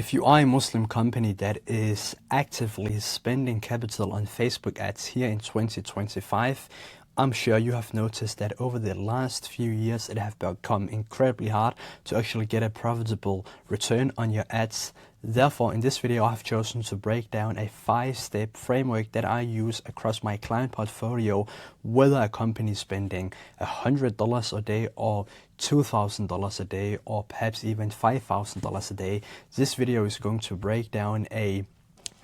If you are a Muslim company that is actively spending capital on Facebook ads here in 2025, I'm sure you have noticed that over the last few years it has become incredibly hard to actually get a profitable return on your ads. Therefore, in this video I have chosen to break down a 5-step framework that I use across my client portfolio, whether a company is spending $100 a day or $2,000 a day or perhaps even $5,000 a day. This video is going to break down a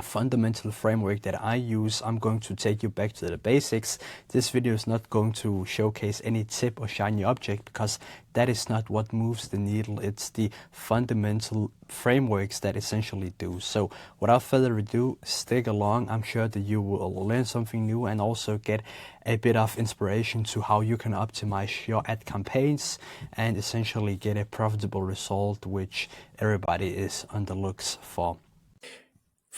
fundamental framework that I use. I'm going to take you back to the basics. This video is not going to showcase any tip or shiny object because that is not what moves the needle. It's the fundamental frameworks that essentially do. So without further ado, stick along. I'm sure that you will learn something new and also get a bit of inspiration to how you can optimize your ad campaigns and essentially get a profitable result, which everybody is on the looks for.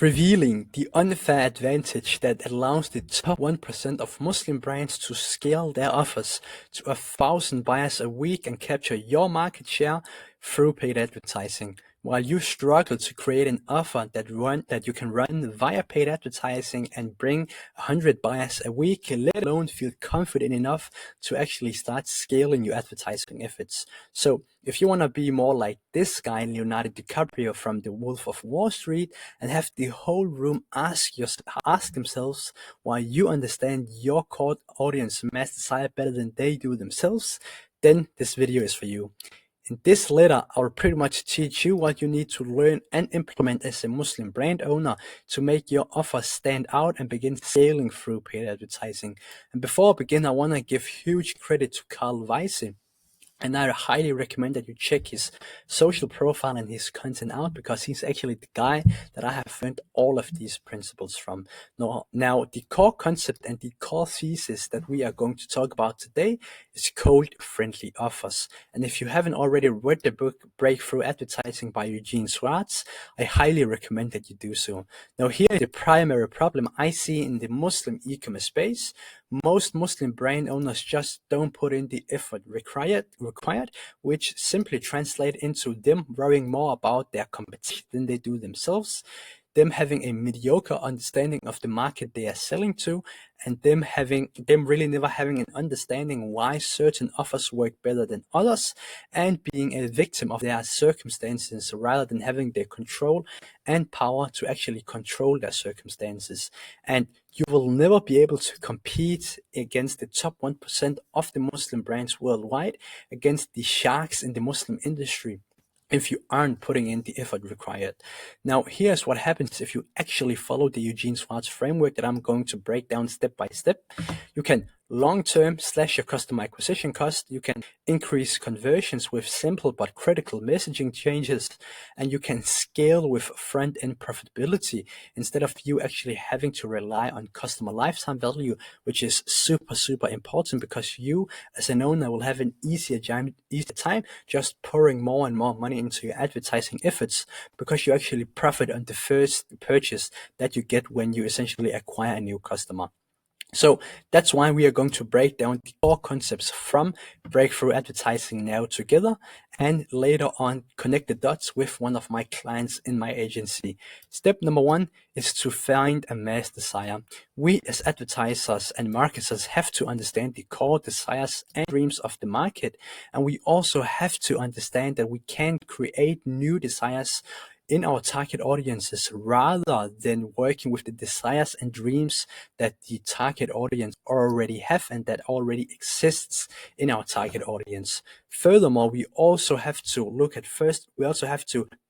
Revealing the unfair advantage that allows the top 1% of Muslim brands to scale their offers to 1,000 buyers a week and capture your market share through paid advertising, while you struggle to create an offer that you can run via paid advertising and bring 100 buyers a week, let alone feel confident enough to actually start scaling your advertising efforts. So if you want to be more like this guy, Leonardo DiCaprio from The Wolf of Wall Street, and have the whole room ask themselves why you understand your core audience mass desire better than they do themselves, then this video is for you. In this letter, I'll pretty much teach you what you need to learn and implement as a Muslim brand owner to make your offer stand out and begin scaling through paid advertising. And before I begin, I want to give huge credit to Carl Weiss. And I highly recommend that you check his social profile and his content out, because he's actually the guy that I have learned all of these principles from. Now, the core concept and the core thesis that we are going to talk about today is code-friendly offers. And if you haven't already read the book Breakthrough Advertising by Eugene Schwartz, I highly recommend that you do so. Now, here is the primary problem I see in the Muslim e-commerce space. Most Muslim brand owners just don't put in the effort required, which simply translate into them worrying more about their competition than they do themselves, them having a mediocre understanding of the market they are selling to, and them really never having an understanding why certain offers work better than others, and being a victim of their circumstances rather than having the control and power to actually control their circumstances. And you will never be able to compete against the top 1% of the Muslim brands worldwide, against the sharks in the Muslim industry, if you aren't putting in the effort required. Now, here's what happens if you actually follow the Eugene Schwartz framework that I'm going to break down step by step. You can long-term slash your customer acquisition cost. You can increase conversions with simple but critical messaging changes, and you can scale with front-end profitability instead of you actually having to rely on customer lifetime value, which is super important, because you as an owner will have an easier time just pouring more and more money into your advertising efforts, because you actually profit on the first purchase that you get when you essentially acquire a new customer. So that's why we are going to break down the core concepts from Breakthrough Advertising now together, and later on connect the dots with one of my clients in my agency. Step number 1 is to find a mass desire. We as advertisers and marketers have to understand the core desires and dreams of the market, and we also have to understand that we can create new desires in our target audiences rather than working with the desires and dreams that the target audience already have and that already exists in our target audience. Furthermore, we also have to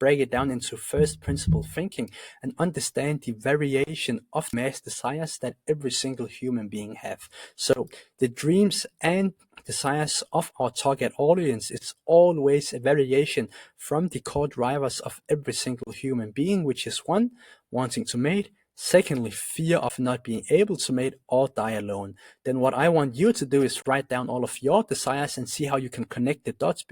break it down into first principle thinking and understand the variation of mass desires that every single human being have. So the dreams and desires of our target audience is always a variation from the core drivers of every single human being, which is 1, wanting to mate; secondly, fear of not being able to mate or die alone. Then what I want you to do is write down all of your desires and see how you can connect the dots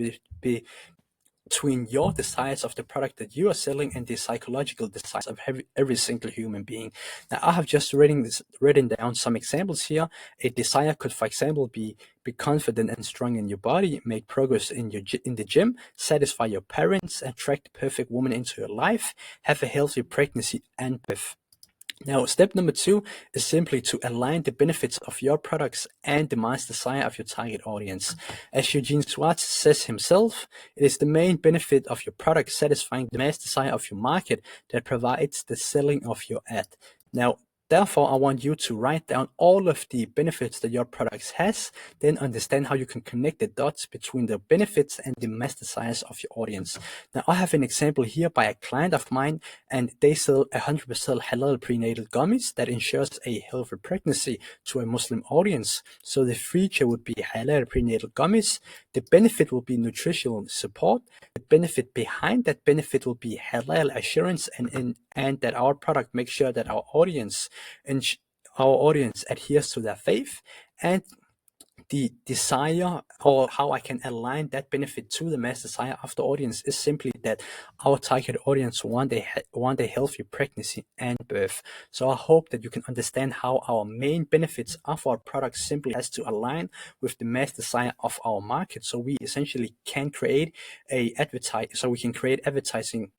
between your desires of the product that you are selling and the psychological desires of every single human being. Now, I have just written down some examples here. A desire could, for example, be confident and strong in your body, make progress in the gym, satisfy your parents, attract the perfect woman into your life, have a healthy pregnancy and birth. Now, step number 2 is simply to align the benefits of your products and the mass desire of your target audience. As Eugene Schwartz says himself, it is the main benefit of your product satisfying the mass desire of your market that provides the selling of your ad. Now, therefore, I want you to write down all of the benefits that your products has, then understand how you can connect the dots between the benefits and the mass desires of your audience. Now, I have an example here by a client of mine, and they sell 100% halal prenatal gummies that ensures a healthy pregnancy to a Muslim audience. So the feature would be halal prenatal gummies. The benefit will be nutritional support. The benefit behind that benefit will be halal assurance, and that our product makes sure that our audience adheres to their faith. And the desire, or how I can align that benefit to the mass desire of the audience, is simply that our target audience want a healthy pregnancy and birth. So I hope that you can understand how our main benefits of our product simply has to align with the mass desire of our market. So we essentially can create we can create advertising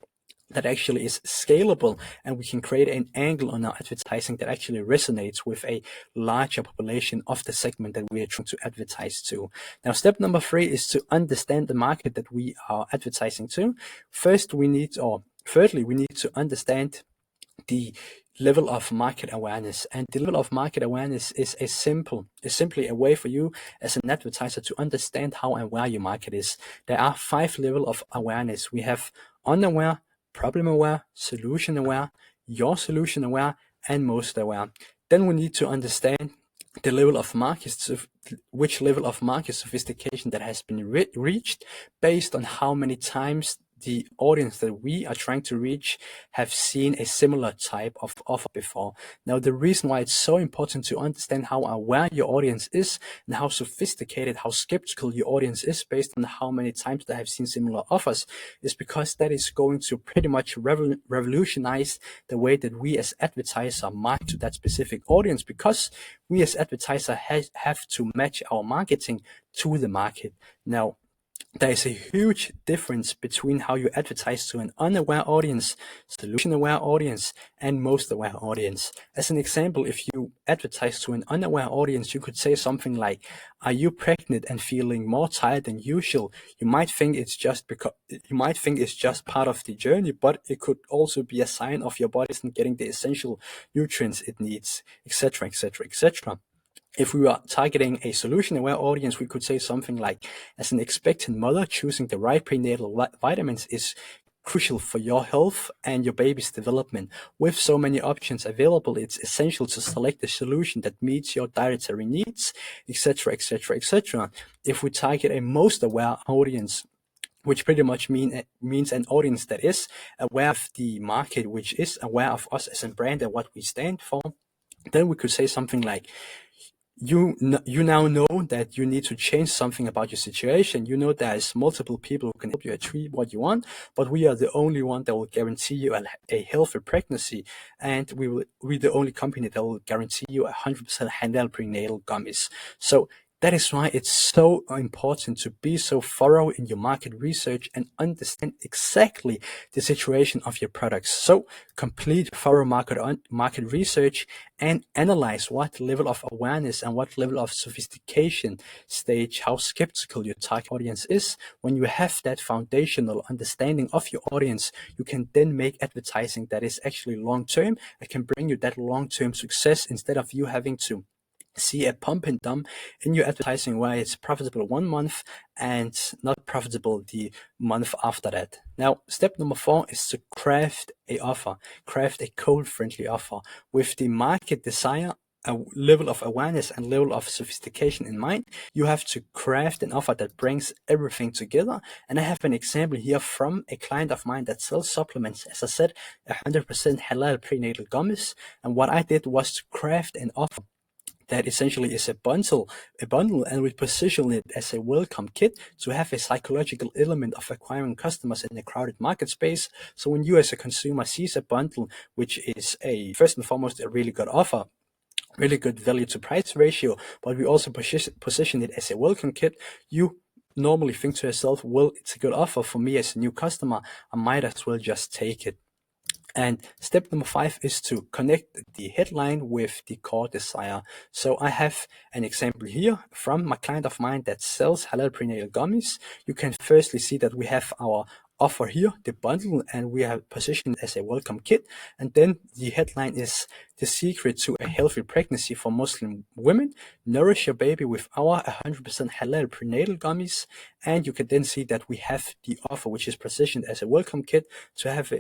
that actually is scalable, and we can create an angle on our advertising that actually resonates with a larger population of the segment that we are trying to advertise to. Now, step number 3 is to understand the market that we are advertising to. Thirdly, we need to understand the level of market awareness. And the level of market awareness is simply a way for you as an advertiser to understand how and where your market is. There are 5 levels of awareness. We have unaware, problem aware, solution aware, your solution aware, and most aware. Then we need to understand the level of which level of market sophistication that has been reached based on how many times the audience that we are trying to reach have seen a similar type of offer before. Now, the reason why it's so important to understand how aware your audience is and how sophisticated, how skeptical your audience is based on how many times they have seen similar offers is because that is going to pretty much revolutionize the way that we as advertisers market to that specific audience, because we as advertisers have to match our marketing to the market. Now, there is a huge difference between how you advertise to an unaware audience, solution-aware audience, and most aware audience. As an example, if you advertise to an unaware audience, you could say something like, "Are you pregnant and feeling more tired than usual?" You might think it's just part of the journey, but it could also be a sign of your body isn't getting the essential nutrients it needs, etc., etc., etc. If we are targeting a solution-aware audience, we could say something like, "As an expectant mother, choosing the right prenatal vitamins is crucial for your health and your baby's development. With so many options available, it's essential to select a solution that meets your dietary needs," etc., etc., etc. If we target a most aware audience, which pretty much means an audience that is aware of the market, which is aware of us as a brand and what we stand for, then we could say something like, you now know that you need to change something about your situation. You know there's multiple people who can help you achieve what you want, but we are the only one that will guarantee you a healthy pregnancy, and we're the only company that will guarantee you 100% halal prenatal gummies. So that is why it's so important to be so thorough in your market research and understand exactly the situation of your products. So complete thorough market research and analyze what level of awareness and what level of sophistication stage, how skeptical your target audience is. When you have that foundational understanding of your audience, you can then make advertising that is actually long-term. It can bring you that long-term success instead of you having to see a pump and dump in your advertising where it's profitable 1 month and not profitable the month after that. Now, step number 4 is to craft a code-friendly offer with the market desire, a level of awareness and level of sophistication in mind. You have to craft an offer that brings everything together. And I have an example here from a client of mine that sells supplements, as I said, 100% halal prenatal gummies. And what I did was to craft an offer that essentially is a bundle, and we position it as a welcome kit to have a psychological element of acquiring customers in a crowded market space. So when you as a consumer sees a bundle, which is first and foremost a really good offer, really good value to price ratio, but we also position it as a welcome kit, you normally think to yourself, well, it's a good offer for me as a new customer, I might as well just take it. And step number 5 is to connect the headline with the core desire. So I have an example here from my client of mine that sells halal prenatal gummies. You can firstly see that we have our offer here, the bundle, and we are positioned as a welcome kit. And then the headline is the secret to a healthy pregnancy for Muslim women. Nourish your baby with our 100% halal prenatal gummies. And you can then see that we have the offer, which is positioned as a welcome kit to have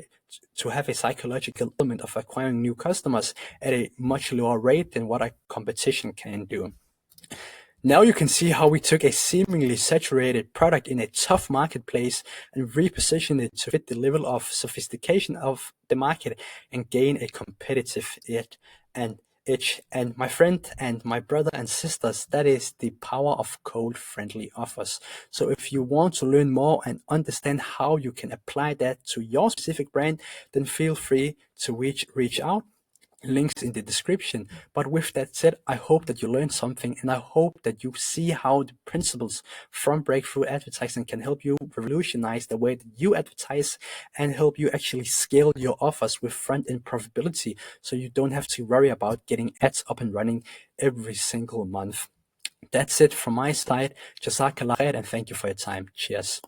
a psychological element of acquiring new customers at a much lower rate than what our competition can do. Now you can see how we took a seemingly saturated product in a tough marketplace and repositioned it to fit the level of sophistication of the market and gain a competitive edge. And my friend and my brother and sisters, that is the power of code-friendly offers. So if you want to learn more and understand how you can apply that to your specific brand, then feel free to reach out. Links in the description. But with that said, I hope that you learned something, and I hope that you see how the principles from breakthrough advertising can help you revolutionize the way that you advertise and help you actually scale your offers with front-end profitability, so you don't have to worry about getting ads up and running every single month. That's it from my side. Jazakallah khair, and thank you for your time. Cheers.